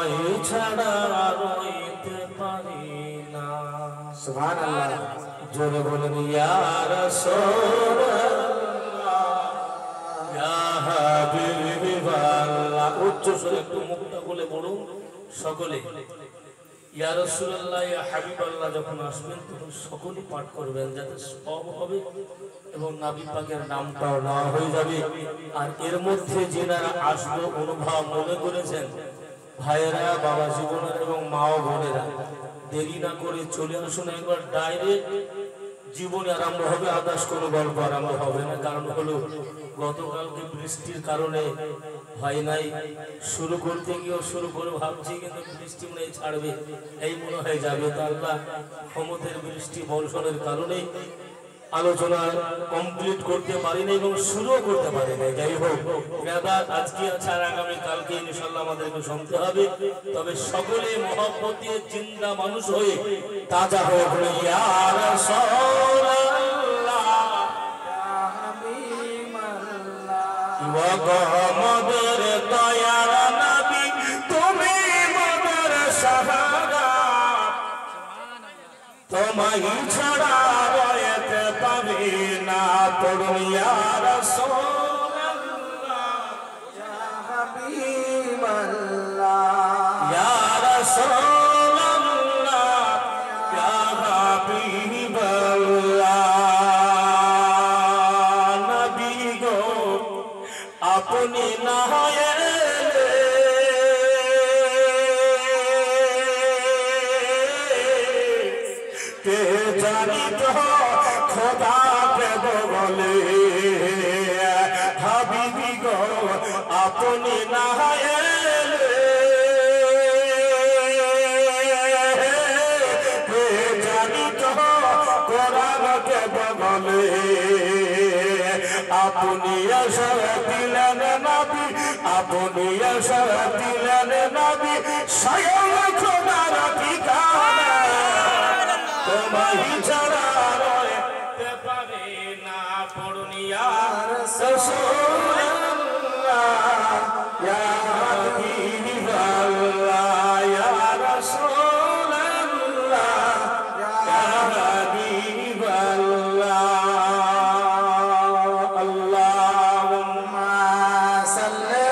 তোমায় ছাড়া রইতে পারি না। সুবহানাল্লাহ। জোরে বলেন ইয়া রাসূলুল্লাহ ইয়া হাবিবাল্লাহ। উচ্চ স্বরে একটু মুখটা খুলে পড়ুন সকলে। ইয়া রাসূলুল্লাহ ইয়া হাবিবাল্লাহ যখন আসবেন তখন সকলেই পাঠ করবেন, যাতে সব হবে এবং নবী পাকের নামটাও নেওয়া হয়ে যাবে। আর এর মধ্যে যারা আসবে অনুভব মনে করেছেন ভাইয়েরা, বাবা জীবনের এবং মা ও বোনেরা, দেরি না করে চলে আসুন। একবার ডাইরেক্ট জীবনে আরম্ভ হবে, আদাস কোনো গল্প আরম্ভ হবে না। কারণ হলো গতকালকে বৃষ্টির কারণে হয় নাই, শুরু করতে গিয়েও শুরু করে ভাবছি কিন্তু বৃষ্টি মনে ছাড়বে, এই মনে হয় যাবে। তা আল্লাহ ক্ষমতার বৃষ্টি বর্ষণের কারণে আলোচনা কমপ্লিট করতে পারিনি এবং শুরু করতে পারিনি। যাই হোক, আজকে আছে আর আগামী কালকে ইনশাআল্লাহ আমাদেরকে শুনতে হবে। তবে সকলে মহব্বত দিয়ে জিন্দা মানুষ হয়ে তাজা হয়ে পড়ে ইয়া রাসূলুল্লাহ ইয়া হাবিবাল্লাহ ওয়া গমদের দয়ার নবী তুমি মদের সাহারা, তোমায় ছাড়া রইতে পারি না। পড়ুন ইয়া রাসূলুল্লাহ ইয়া হাবিবাল্লাহ ইয়া রাসূলুল্লাহ ইয়া হাবিবাল্লাহ। নবী গো আপনি না হয়ে কে জানি তো খোদা দেব বলে, হাবিবি গো আপনি না এলে কে জানি তো কোরআন দেব বলে। আপনি এসে দিলেন নবী, আপনি এসে দিলেন নবী, স্বয়ং খোদার ঠিকানা, তোমায় ছাড়া রইতে পারি না। পড়ুন ইয়া রাসূলুল্লাহ ইয়া হাবিবাল্লাহ ইয়া রাসূলুল্লাহ ইয়া হাবিবাল্লাহ। আল্লাহুম্মা সাল্লি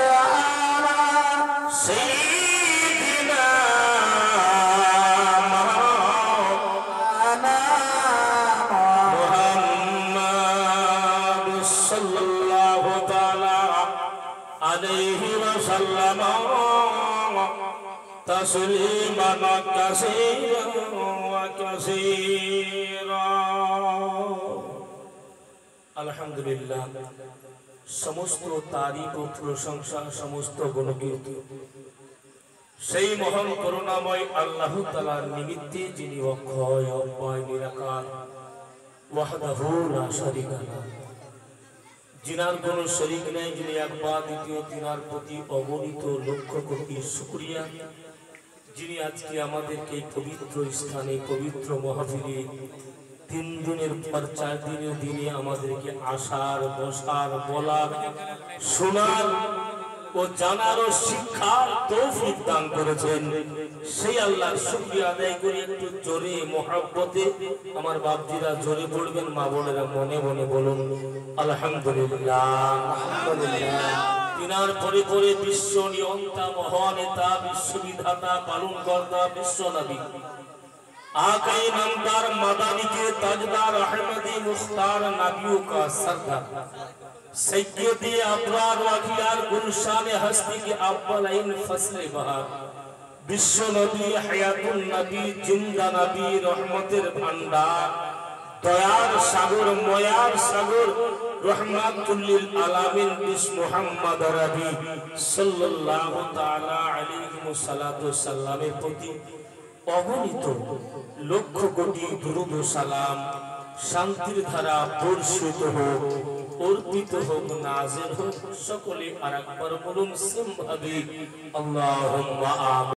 আলা সাইয়্যিদিনা তাসলিমান কাসীরান ওয়া কাসীরা। আলহামদুলিল্লাহ, সমস্ত তারিফ ও প্রশংসা, সমস্ত গুণকীর্তি সেই মহান করুণাময় আল্লাহ তাআলার নিমিত্তে, যিনি অক্ষয় অব্যয় নিরাকার, ওয়াহদাহু লা শারীকা লাহ, যিনার কোনো শরীক নেই, যিনি একবার দ্বিতীয়, তিনার প্রতি অগণিত লক্ষ কোটি শুকরিয়া, যিনি আজকে আমাদেরকে পবিত্র স্থানে, পবিত্র মাহফিলে 3 দিনের পর 4 দিনের দিনে আমাদেরকে আসার, বসার, বলার, শোনার ও জানার ও শিক্ষার তৌফিক দান করেছেন। সেই আল্লাহর শুকরিয়া আদায় করে একটু জোরে মহব্বতে আমার বাপজিরা জোরে পড়বেন, মা বোনেরা মনে মনে বলুন আলহামদুলিল্লাহ। আলহামদুলিল্লাহ। তিনার পরে পরে বিশ্ব নিয়ন্তা, মহানেতা, বিশ্ববিধাতা, পালনকর্তা, বিশ্ব নবী आका नामदार मदानी के ताजदार अहमदी मुख्तार नबियों का सरदार सैयदी अबरार वाखियार गुलशान हस्ती के अव्वल फसल बहार विश्व नबी हयातुन नबी जिंदा नबी रहमतेर भांडार दयार सागर मयार सागर रहमतुल लिल आलामीन बिस मुहम्मद रबी सल्लल्लाहु ताला अलैहि वसल्लम सल्लामेर प्रति অগণিত লক্ষ কোটি দুরূদ ও সালাম শান্তির ধারা বর্ষিত হোক, অর্পিত হোক, নাযিল হোক। সকলে আরেকবার বলুন সিমভাবে আল্লাহুম্মা আমিন।